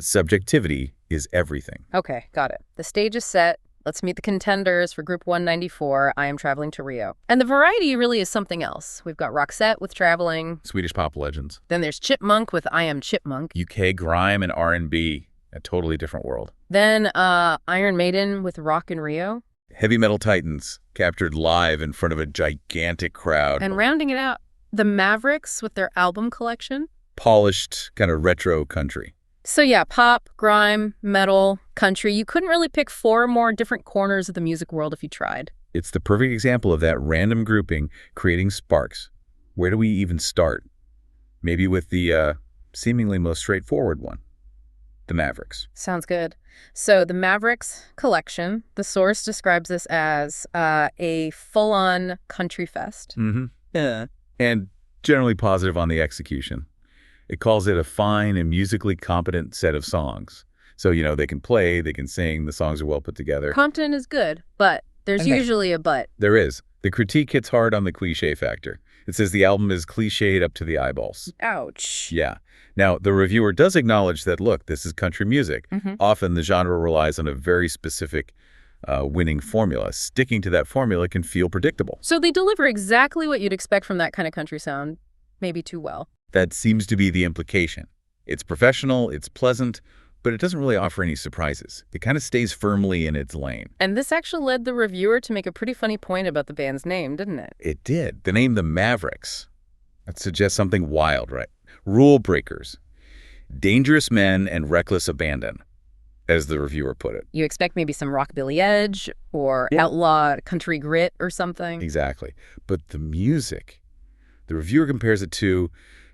that subjectivity is everything. Okay, got it. The stage is set. Let's meet the contenders for Group 194, I Am Traveling to Rio. And the variety really is something else. We've got Roxette with Traveling. Swedish pop legends. Then there's Chipmunk with I Am Chipmunk. UK grime and R&B, a totally different world. Then Iron Maiden with Rock in Rio. Heavy metal titans captured live in front of a gigantic crowd. And rounding it out, the Mavericks with their album collection. Polished, kind of retro country. So yeah, pop, grime, metal, country. You couldn't really pick 4 more different corners of the music world if you tried. It's the perfect example of that random grouping creating sparks. Where do we even start? Maybe with the seemingly most straightforward one, the Mavericks. Sounds good. So the Mavericks collection, the source describes this as a full-on country fest. Mm-hmm. Yeah. And generally positive on the execution. It calls it a fine and musically competent set of songs. So, they can play, they can sing, the songs are well put together. Competent is good, but there's usually a but. There is. The critique hits hard on the cliche factor. It says the album is cliched up to the eyeballs. Ouch. Yeah. Now, the reviewer does acknowledge that, look, this is country music. Mm-hmm. Often the genre relies on a very specific winning formula. Sticking to that formula can feel predictable. So they deliver exactly what you'd expect from that kind of country sound, maybe too well. That seems to be the implication. It's professional, it's pleasant, but it doesn't really offer any surprises. It kind of stays firmly in its lane. And this actually led the reviewer to make a pretty funny point about the band's name, didn't it? It did. The name the Mavericks. That suggests something wild, right? Rule breakers. Dangerous men and reckless abandon, as the reviewer put it. You expect maybe some rockabilly edge or outlaw country grit or something. Exactly. But the music, the reviewer compares it to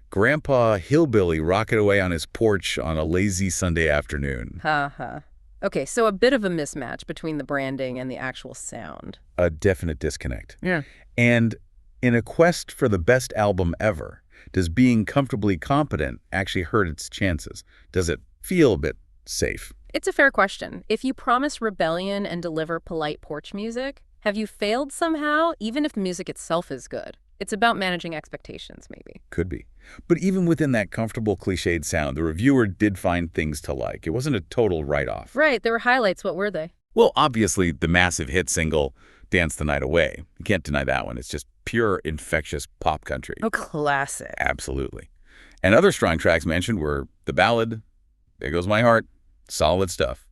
Grandpa Hillbilly rocking away on his porch on a lazy Sunday afternoon. Ha. Okay, so a bit of a mismatch between the branding and the actual sound. A definite disconnect. Yeah. And in a quest for the best album ever, does being comfortably competent actually hurt its chances? Does it feel a bit safe? It's a fair question. If you promise rebellion and deliver polite porch music, have you failed somehow, even if the music itself is good? It's about managing expectations, maybe. Could be. But even within that comfortable, cliched sound, the reviewer did find things to like. It wasn't a total write-off. Right, there were highlights. What were they? Well, obviously, the massive hit single, Dance the Night Away. You can't deny that one. It's just pure, infectious pop country. Oh, classic. Absolutely. And other strong tracks mentioned were the ballad, There Goes My Heart, solid stuff.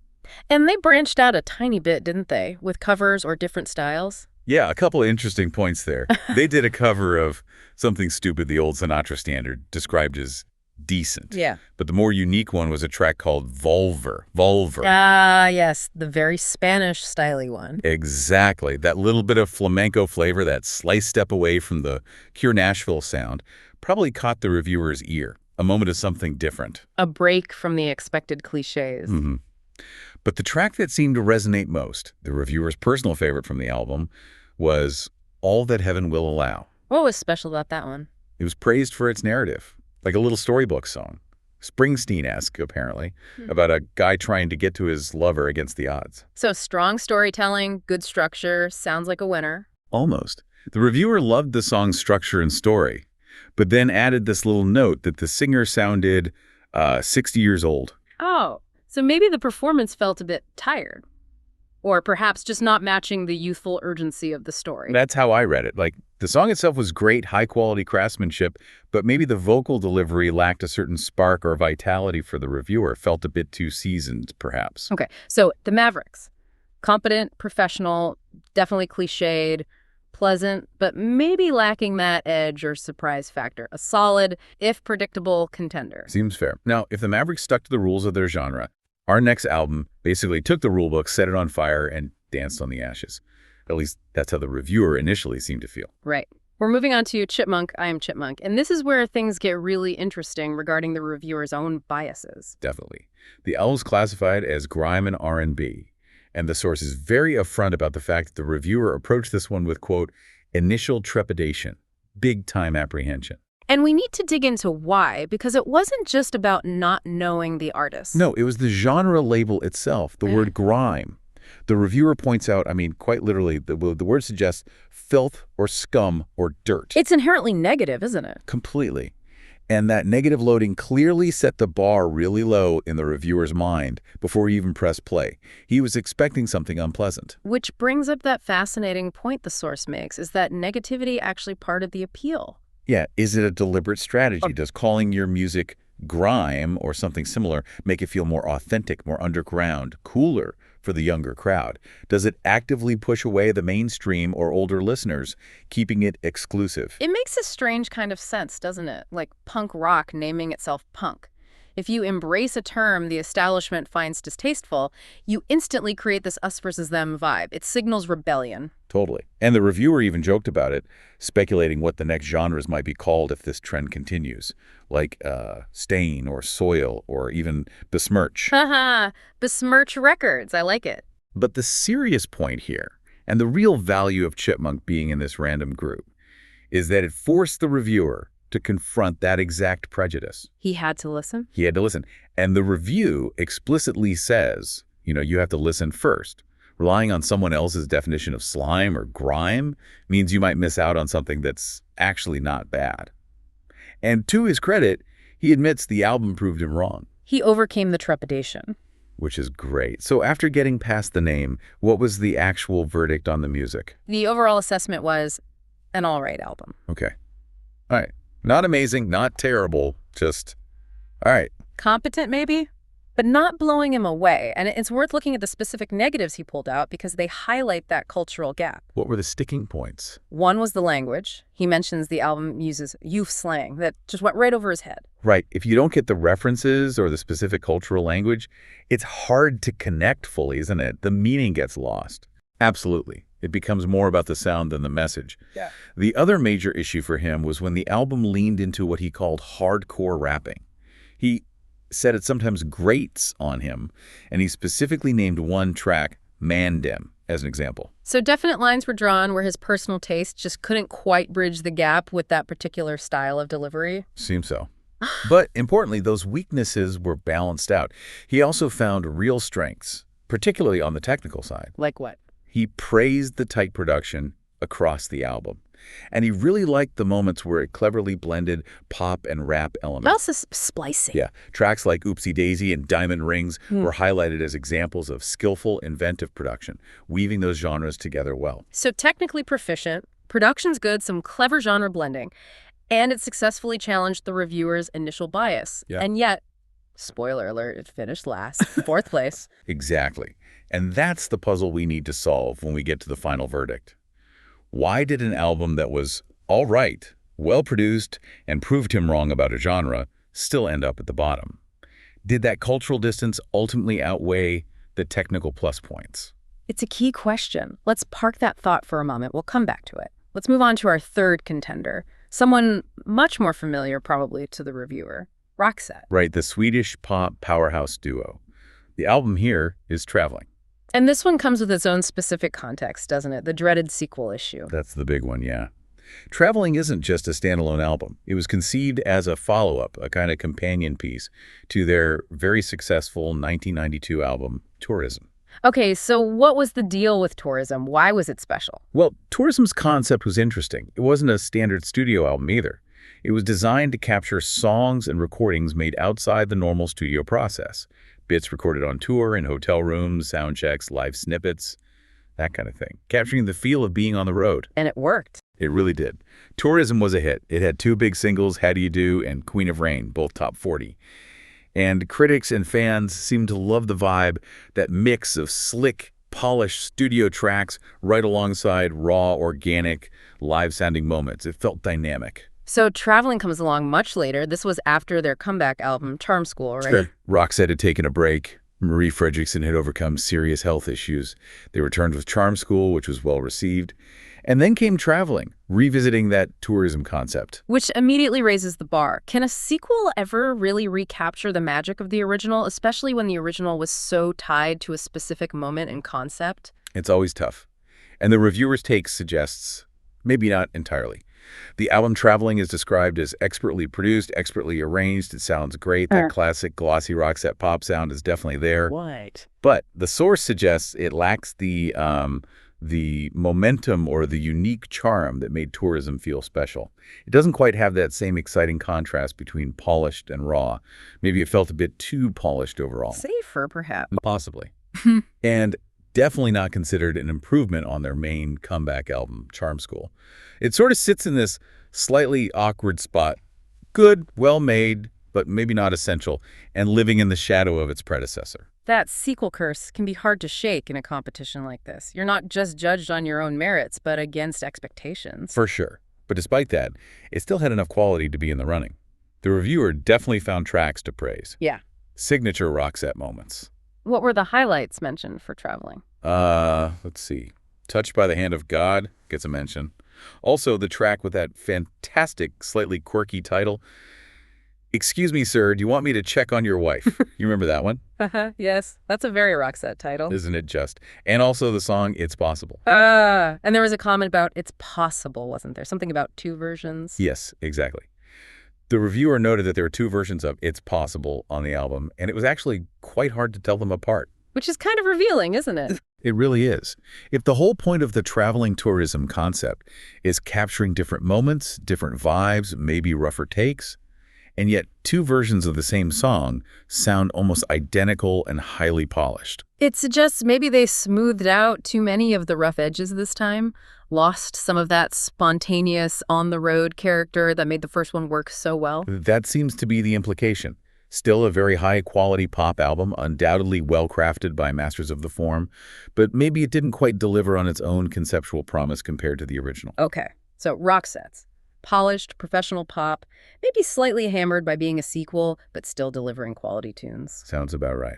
And they branched out a tiny bit, didn't they, with covers or different styles? Yeah, a couple of interesting points there. They did a cover of Something Stupid, the old Sinatra standard, described as decent. Yeah. But the more unique one was a track called Volver. Ah, yes, the very Spanish-styly one. Exactly. That little bit of flamenco flavor, that slight step away from the pure Nashville sound, probably caught the reviewer's ear. A moment of something different. A break from the expected cliches. Mm-hmm. But the track that seemed to resonate most, the reviewer's personal favorite from the album, was All That Heaven Will Allow. What was special about that one? It was praised for its narrative, like a little storybook song. Springsteen-esque, apparently, about a guy trying to get to his lover against the odds. So strong storytelling, good structure, sounds like a winner. Almost. The reviewer loved the song's structure and story, but then added this little note that the singer sounded 60 years old. Oh. So maybe the performance felt a bit tired, or perhaps just not matching the youthful urgency of the story. That's how I read it. Like, the song itself was great, high-quality craftsmanship, but maybe the vocal delivery lacked a certain spark or vitality for the reviewer, felt a bit too seasoned, perhaps. Okay, so the Mavericks. Competent, professional, definitely cliched, pleasant, but maybe lacking that edge or surprise factor. A solid, if predictable, contender. Seems fair. Now, if the Mavericks stuck to the rules of their genre, our next album basically took the rulebook, set it on fire, and danced on the ashes. At least that's how the reviewer initially seemed to feel. Right. We're moving on to Chipmunk, I Am Chipmunk. And this is where things get really interesting regarding the reviewer's own biases. Definitely. The album's classified as grime and R&B. And the source is very upfront about the fact that the reviewer approached this one with, quote, initial trepidation, big-time apprehension. And we need to dig into why, because it wasn't just about not knowing the artist. No, it was the genre label itself, the word grime. The reviewer points out, quite literally, the word suggests filth or scum or dirt. It's inherently negative, isn't it? Completely. And that negative loading clearly set the bar really low in the reviewer's mind before he even pressed play. He was expecting something unpleasant. Which brings up that fascinating point the source makes, is that negativity actually part of the appeal? Yeah, is it a deliberate strategy? Does calling your music grime or something similar make it feel more authentic, more underground, cooler for the younger crowd? Does it actively push away the mainstream or older listeners, keeping it exclusive? It makes a strange kind of sense, doesn't it? Like punk rock naming itself punk. If you embrace a term the establishment finds distasteful, you instantly create this us versus them vibe. It signals rebellion. Totally. And the reviewer even joked about it, speculating what the next genres might be called if this trend continues, like stain or soil or even besmirch. Haha, besmirch records. I like it. But the serious point here, and the real value of Chipmunk being in this random group, is that it forced the reviewer to confront that exact prejudice. He had to listen? He had to listen. And the review explicitly says, you have to listen first. Relying on someone else's definition of slime or grime means you might miss out on something that's actually not bad. And to his credit, he admits the album proved him wrong. He overcame the trepidation. Which is great. So after getting past the name, what was the actual verdict on the music? The overall assessment was an all right album. Okay. All right. Not amazing, not terrible, just all right. Competent, maybe? But not blowing him away. And it's worth looking at the specific negatives he pulled out because they highlight that cultural gap. What were the sticking points? One was the language. He mentions the album uses youth slang that just went right over his head. Right. If you don't get the references or the specific cultural language, it's hard to connect fully, isn't it? The meaning gets lost. Absolutely. It becomes more about the sound than the message. Yeah. The other major issue for him was when the album leaned into what he called hardcore rapping. He said it sometimes grates on him, and he specifically named one track, Maiden, as an example. So definite lines were drawn where his personal taste just couldn't quite bridge the gap with that particular style of delivery. Seems so. But importantly, those weaknesses were balanced out. He also found real strengths, particularly on the technical side. Like what? He praised the tight production across the album. And he really liked the moments where it cleverly blended pop and rap elements. Also splicing. Yeah. Tracks like Oopsie Daisy and Diamond Rings were highlighted as examples of skillful, inventive production, weaving those genres together well. So technically proficient, production's good, some clever genre blending, and it successfully challenged the reviewer's initial bias. Yeah. And yet, spoiler alert, it finished last, fourth place. Exactly. And that's the puzzle we need to solve when we get to the final verdict. Why did an album that was all right, well-produced, and proved him wrong about a genre still end up at the bottom? Did that cultural distance ultimately outweigh the technical plus points? It's a key question. Let's park that thought for a moment. We'll come back to it. Let's move on to our third contender, someone much more familiar probably to the reviewer, Roxette. Right, the Swedish pop powerhouse duo. The album here is Traveling. And this one comes with its own specific context, doesn't it? The dreaded sequel issue. That's the big one, yeah. Traveling isn't just a standalone album. It was conceived as a follow-up, a kind of companion piece to their very successful 1992 album, Tourism. Okay, so what was the deal with Tourism? Why was it special? Well, Tourism's concept was interesting. It wasn't a standard studio album either. It was designed to capture songs and recordings made outside the normal studio process. Bits recorded on tour, in hotel rooms, sound checks, live snippets, that kind of thing. Capturing the feel of being on the road. And it worked. It really did. Tourism was a hit. It had two big singles, How Do You Do and Queen of Rain, both top 40. And critics and fans seemed to love the vibe, that mix of slick, polished studio tracks right alongside raw, organic, live-sounding moments. It felt dynamic. So Traveling comes along much later. This was after their comeback album, Charm School, right? Sure. Roxette had taken a break. Marie Fredriksson had overcome serious health issues. They returned with Charm School, which was well received. And then came Traveling, revisiting that tourism concept. Which immediately raises the bar. Can a sequel ever really recapture the magic of the original, especially when the original was so tied to a specific moment and concept? It's always tough. And the reviewer's take suggests maybe not entirely. The album Traveling is described as expertly produced, expertly arranged. It sounds great. That classic glossy Roxette pop sound is definitely there. What? But the source suggests it lacks the the momentum or the unique charm that made tourism feel special. It doesn't quite have that same exciting contrast between polished and raw. Maybe it felt a bit too polished overall. Safer, perhaps. Possibly. And definitely not considered an improvement on their main comeback album, Charm School. It sort of sits in this slightly awkward spot. Good, well made, but maybe not essential, and living in the shadow of its predecessor. That sequel curse can be hard to shake in a competition like this. You're not just judged on your own merits, but against expectations. For sure. But despite that, it still had enough quality to be in the running. The reviewer definitely found tracks to praise. Yeah. Signature Roxette moments. What were the highlights mentioned for traveling? Let's see. Touched by the Hand of God gets a mention. Also, the track with that fantastic, slightly quirky title, Excuse me, sir, do you want me to check on your wife? You remember that one? Yes. That's a very Roxette title. Isn't it just? And also the song, It's Possible. And there was a comment about It's Possible, wasn't there? Something about 2 versions? Yes, exactly. The reviewer noted that there were 2 versions of It's Possible on the album, and it was actually quite hard to tell them apart. Which is kind of revealing, isn't it? It really is. If the whole point of the traveling tourism concept is capturing different moments, different vibes, maybe rougher takes, and yet 2 versions of the same song sound almost identical and highly polished. It suggests maybe they smoothed out too many of the rough edges this time, lost some of that spontaneous, on-the-road character that made the first one work so well. That seems to be the implication. Still a very high-quality pop album, undoubtedly well-crafted by masters of the form, but maybe it didn't quite deliver on its own conceptual promise compared to the original. Okay, so Roxette's. Polished, professional pop, maybe slightly hammered by being a sequel, but still delivering quality tunes. Sounds about right.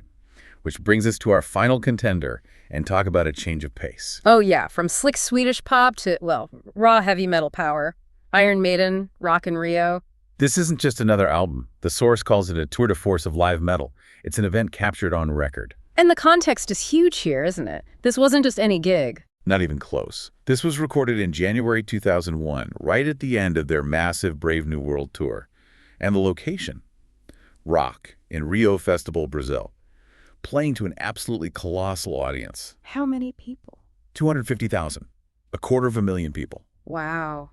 Which brings us to our final contender, and talk about a change of pace. Oh yeah, from slick Swedish pop to, well, raw heavy metal power. Iron Maiden, Rock in Rio. This isn't just another album. The source calls it a tour de force of live metal. It's an event captured on record. And the context is huge here, isn't it? This wasn't just any gig. Not even close. This was recorded in January 2001, right at the end of their massive Brave New World tour. And the location? Rock in Rio Festival, Brazil. Playing to an absolutely colossal audience. How many people? 250,000. 250,000 people. Wow.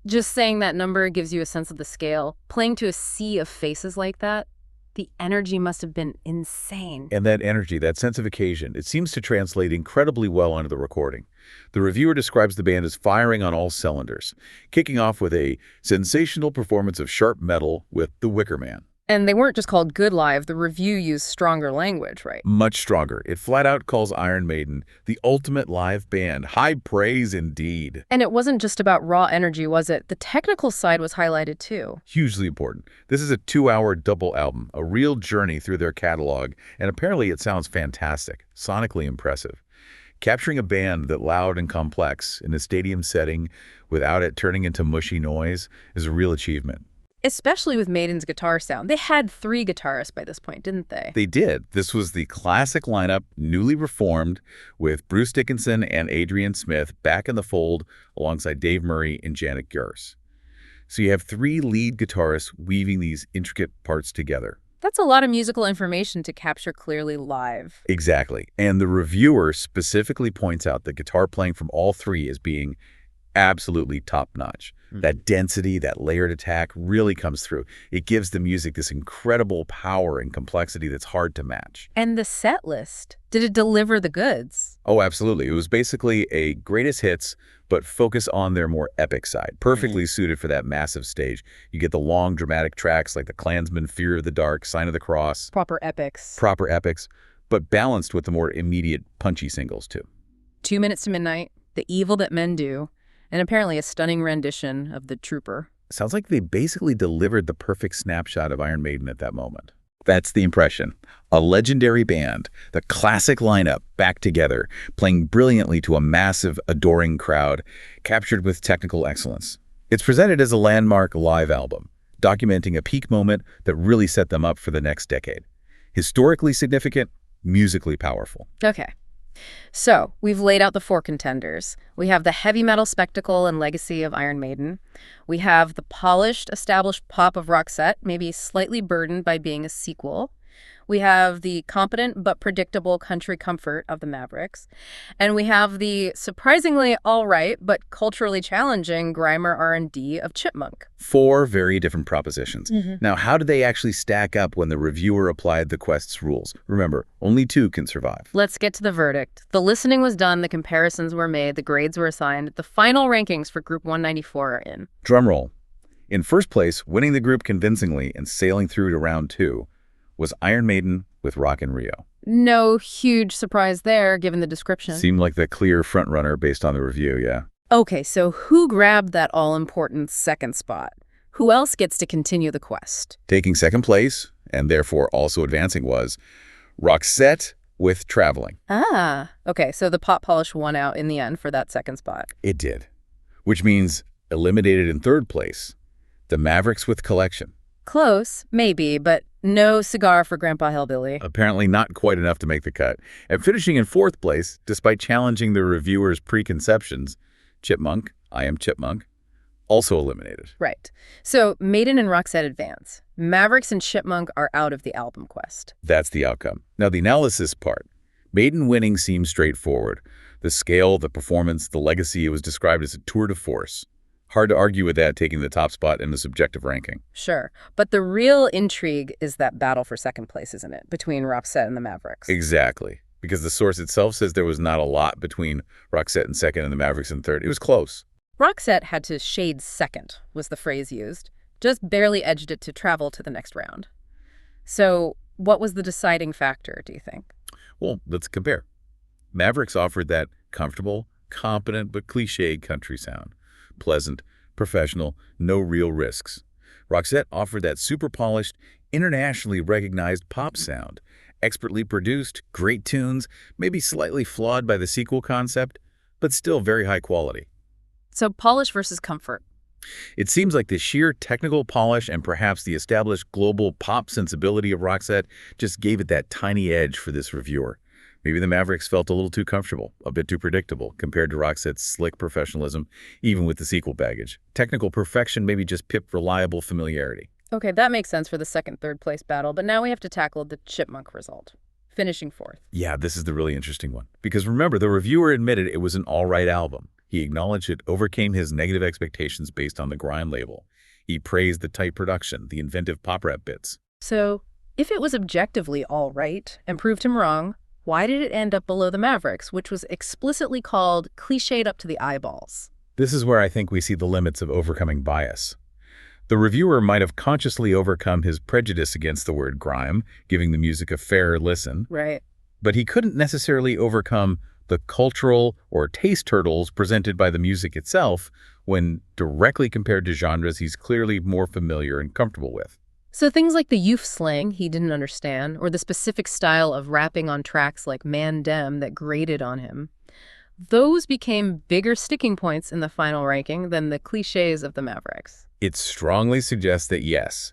Just saying that number gives you a sense of the scale. Playing to a sea of faces like that, the energy must have been insane. And that energy, that sense of occasion, it seems to translate incredibly well onto the recording. The reviewer describes the band as firing on all cylinders, kicking off with a sensational performance of sharp metal with The Wicker Man. And they weren't just called good live, the review used stronger language, right? Much stronger. It flat out calls Iron Maiden the ultimate live band. High praise indeed. And it wasn't just about raw energy, was it? The technical side was highlighted too. Hugely important. This is a 2-hour double album, a real journey through their catalog, and apparently it sounds fantastic, sonically impressive. Capturing a band that loud and complex in a stadium setting without it turning into mushy noise is a real achievement. Especially with Maiden's guitar sound. They had 3 guitarists by this point, didn't they? They did. This was the classic lineup, newly reformed, with Bruce Dickinson and Adrian Smith back in the fold alongside Dave Murray and Janet Gers. So you have 3 lead guitarists weaving these intricate parts together. That's a lot of musical information to capture clearly live. Exactly. And the reviewer specifically points out that guitar playing from all 3 as being absolutely top-notch. That density, that layered attack really comes through. It gives the music this incredible power and complexity that's hard to match. And the set list, did it deliver the goods? Oh, absolutely. It was basically a greatest hits, but focus on their more epic side. Perfectly suited for that massive stage. You get the long, dramatic tracks like The Klansman, Fear of the Dark, Sign of the Cross. Proper epics. Proper epics, but balanced with the more immediate, punchy singles, too. 2 Minutes to Midnight, The Evil That Men Do, and apparently a stunning rendition of The Trooper. Sounds like they basically delivered the perfect snapshot of Iron Maiden at that moment. That's the impression. A legendary band, the classic lineup back together, playing brilliantly to a massive, adoring crowd, captured with technical excellence. It's presented as a landmark live album, documenting a peak moment that really set them up for the next decade. Historically significant, musically powerful. Okay. So, we've laid out the 4 contenders. We have the heavy metal spectacle and legacy of Iron Maiden. We have the polished, established pop of Roxette, maybe slightly burdened by being a sequel. We have the competent but predictable country comfort of the Mavericks. And we have the surprisingly all right but culturally challenging Grimer R&D of Chipmunk. 4 very different propositions. Mm-hmm. Now, how do they actually stack up when the reviewer applied the quest's rules? Remember, only 2 can survive. Let's get to the verdict. The listening was done, the comparisons were made, the grades were assigned. The final rankings for Group 194 are in. Drum roll. In first place, winning the group convincingly and sailing through to round 2 was Iron Maiden with Rock in Rio. No huge surprise there, given the description. Seemed like the clear frontrunner based on the review, yeah. Okay, so who grabbed that all-important second spot? Who else gets to continue the quest? Taking second place, and therefore also advancing, was Roxette with Traveling. Ah, okay, so the Pot Polish won out in the end for that second spot. It did. Which means, eliminated in third place, the Mavericks with Collection. Close, maybe, but no cigar for Grandpa Hillbilly. Apparently not quite enough to make the cut. And finishing in fourth place, despite challenging the reviewer's preconceptions, Chipmunk, I Am Chipmunk, also eliminated. Right. So Maiden and Roxette advance. Mavericks and Chipmunk are out of the album quest. That's the outcome. Now, the analysis part. Maiden winning seems straightforward. The scale, the performance, the legacy, it was described as a tour de force. Hard to argue with that, taking the top spot in the subjective ranking. Sure. But the real intrigue is that battle for second place, isn't it? Between Roxette and the Mavericks. Exactly. Because the source itself says there was not a lot between Roxette in second and the Mavericks in third. It was close. Roxette had to shade second, was the phrase used. Just barely edged it to travel to the next round. So what was the deciding factor, do you think? Well, let's compare. Mavericks offered that comfortable, competent, but cliched country sound. Pleasant, professional, no real risks. Roxette offered that super polished, internationally recognized pop sound. Expertly produced, great tunes, maybe slightly flawed by the sequel concept, but still very high quality. So polish versus comfort. It seems like the sheer technical polish and perhaps the established global pop sensibility of Roxette just gave it that tiny edge for this reviewer. Maybe the Mavericks felt a little too comfortable, a bit too predictable, compared to Roxette's slick professionalism, even with the sequel baggage. Technical perfection maybe just pipped reliable familiarity. Okay, that makes sense for the second-third place battle, but now we have to tackle the Chipmunk result, finishing fourth. Yeah, this is the really interesting one. Because remember, the reviewer admitted it was an all-right album. He acknowledged it overcame his negative expectations based on the grime label. He praised the tight production, the inventive pop rap bits. So, if it was objectively all right and proved him wrong, why did it end up below the Mavericks, which was explicitly called cliched up to the eyeballs? This is where I think we see the limits of overcoming bias. The reviewer might have consciously overcome his prejudice against the word grime, giving the music a fairer listen. Right. But he couldn't necessarily overcome the cultural or taste hurdles presented by the music itself when directly compared to genres he's clearly more familiar and comfortable with. So things like the youth slang he didn't understand, or the specific style of rapping on tracks like Man Dem that grated on him, those became bigger sticking points in the final ranking than the cliches of the Mavericks. It strongly suggests that yes,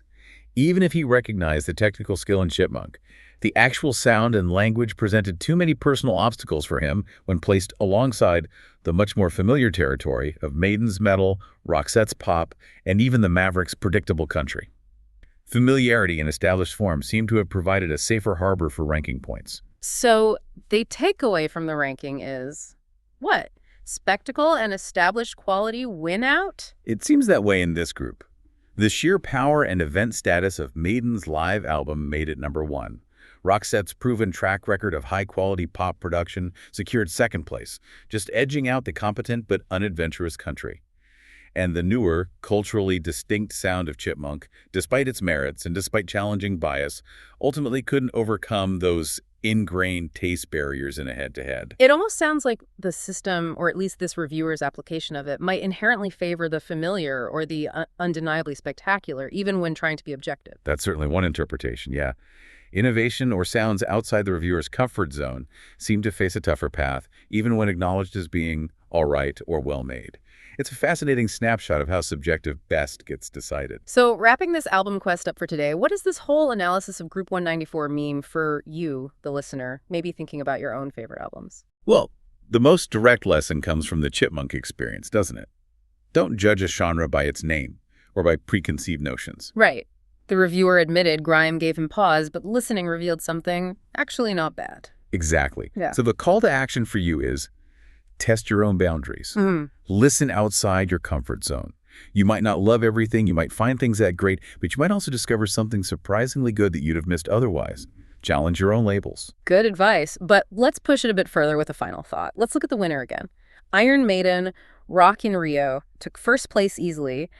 even if he recognized the technical skill in Chipmunk, the actual sound and language presented too many personal obstacles for him when placed alongside the much more familiar territory of Maiden's metal, Roxette's pop, and even the Mavericks' predictable country. Familiarity and established form seem to have provided a safer harbor for ranking points. So the takeaway from the ranking is, what? Spectacle and established quality win out? It seems that way in this group. The sheer power and event status of Maiden's live album made it number 1. Roxette's proven track record of high-quality pop production secured second place, just edging out the competent but unadventurous country. And the newer, culturally distinct sound of Chipmunk, despite its merits and despite challenging bias, ultimately couldn't overcome those ingrained taste barriers in a head-to-head. It almost sounds like the system, or at least this reviewer's application of it, might inherently favor the familiar or the undeniably spectacular, even when trying to be objective. That's certainly one interpretation, yeah. Innovation or sounds outside the reviewer's comfort zone seem to face a tougher path, even when acknowledged as being all right or well-made. It's a fascinating snapshot of how subjective best gets decided. So wrapping this album quest up for today, what does this whole analysis of Group 194 mean for you, the listener, maybe thinking about your own favorite albums? Well, the most direct lesson comes from the Chipmunk experience, doesn't it? Don't judge a genre by its name or by preconceived notions. Right. The reviewer admitted grime gave him pause, but listening revealed something actually not bad. Exactly. Yeah. So the call to action for you is test your own boundaries. Listen outside your comfort zone. You might not love everything, you might find things that great, but you might also discover something surprisingly good that you'd have missed otherwise. Challenge your own labels. Good advice, but let's push it a bit further with a final thought. Let's look at the winner again. Iron Maiden, Rock in Rio, took first place easily.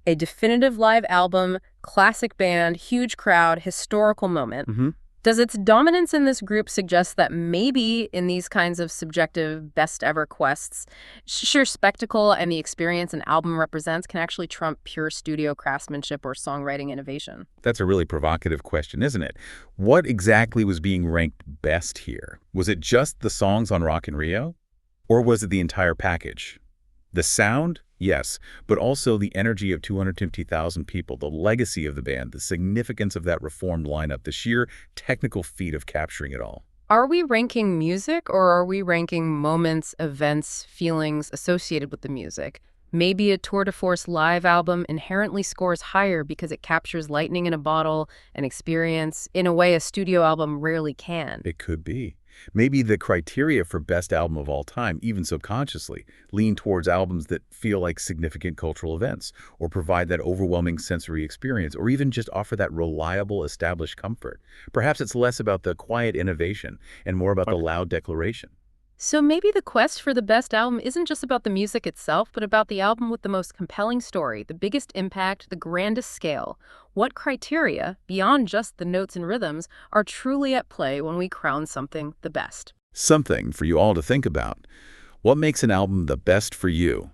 A definitive live album, classic band, huge crowd, historical moment. Does its dominance in this group suggest that maybe in these kinds of subjective best-ever quests, sheer spectacle and the experience an album represents can actually trump pure studio craftsmanship or songwriting innovation? That's a really provocative question, isn't it? What exactly was being ranked best here? Was it just the songs on Rock in Rio? Or was it the entire package? The sound? Yes, but also the energy of 250,000 people, the legacy of the band, the significance of that reformed lineup, the sheer technical feat of capturing it all. Are we ranking music, or are we ranking moments, events, feelings associated with the music? Maybe a tour de force live album inherently scores higher because it captures lightning in a bottle, an experience, in a way a studio album rarely can. It could be. Maybe the criteria for best album of all time, even subconsciously, lean towards albums that feel like significant cultural events, or provide that overwhelming sensory experience, or even just offer that reliable, established comfort. Perhaps it's less about the quiet innovation and more about the loud declaration. So maybe the quest for the best album isn't just about the music itself, but about the album with the most compelling story, the biggest impact, the grandest scale. What criteria, beyond just the notes and rhythms, are truly at play when we crown something the best? Something for you all to think about. What makes an album the best for you?